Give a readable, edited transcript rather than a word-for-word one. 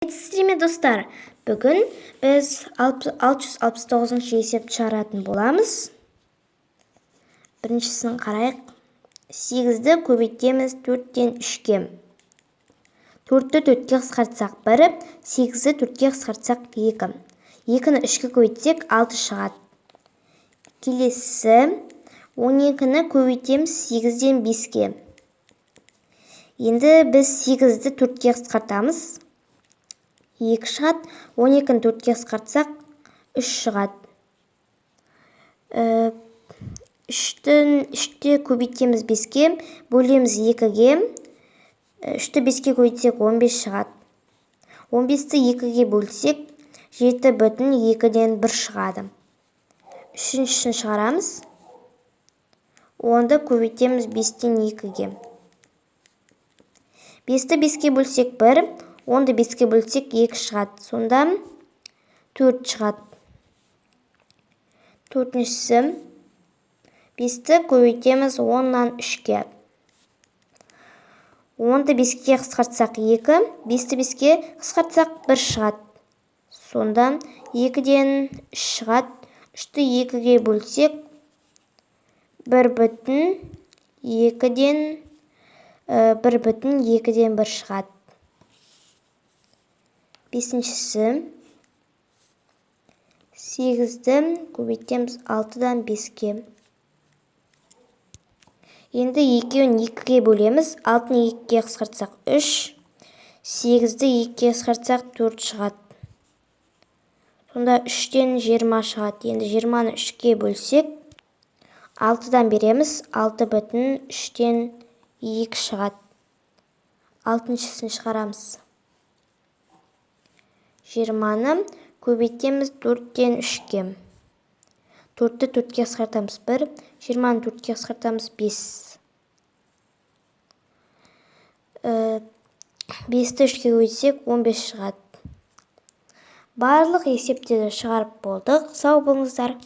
Сәлеметсіздер ме достар? Бүгін біз 669-шы есепті шығаратын боламыз. Біріншісін қарайық. 8-ді көбейтеміз 4-тен 3-ке. 4-ті 4-ке қысқартсақ 1, 8-ді 4-ке қысқартсақ 2. 2-ні 3-ке көбейтсек 6 шығады. Келесі 12-ні көбейтеміз 8-ден 5-ке. Енді біз 8-ді 4-ке қысқартамыз. 2 шығады. 12-ні 4-ке қысқартсақ 3 шығады. 3-ті көбейтеміз 5-ке, бөлеміз 2-ге. 3-ті 5-ке көбейтсек 15 шығады. 15-ті 2-ге бөлсек 7,2-ден 1 шығады. Үшіншісін шығарамыз. 10-ды көбейтеміз 5-тен 2-ге. 5-ті 5-ке бөлсек 1, 10-ды 5-ке бөлсек 2 шығады. Сонда 4 шығады. Төртіншісі 5-ті көбейтеміз 10-нан 3-ке. 10-ды 5-ке қысқартсақ 2, 5-ті 5-ке қысқартсақ 1 шығады. Сонда 2-ден 3 шығады. 3-ті 2-ге бөлсек 1,2-ден 1 шығады. Бесіншісі 8-ді көбейтеміз 6-дан 5-ке. Енді 2-ін 2-ге бөлеміз. 6-ны 2-ге қысқартсақ 3, 8-ді 2-ге қысқартсақ 4 шығады. Сонда 3-тен 20 шығады. Енді 20-ны 3-ге бөлсек 6-дан береміз. 6,3-тен 2 шығады. Алтыншысын шығарамыз. 20-ны көбейтеміз 4-тен 3-ке. 4-ті 4-ке қысқартамыз 1, 20-ны 4-ке қысқартамыз 5. 5-ті 3-ке көбейтсек 15 шығады. Барлық есептерді шығарып болдық. Сау болыңыздар.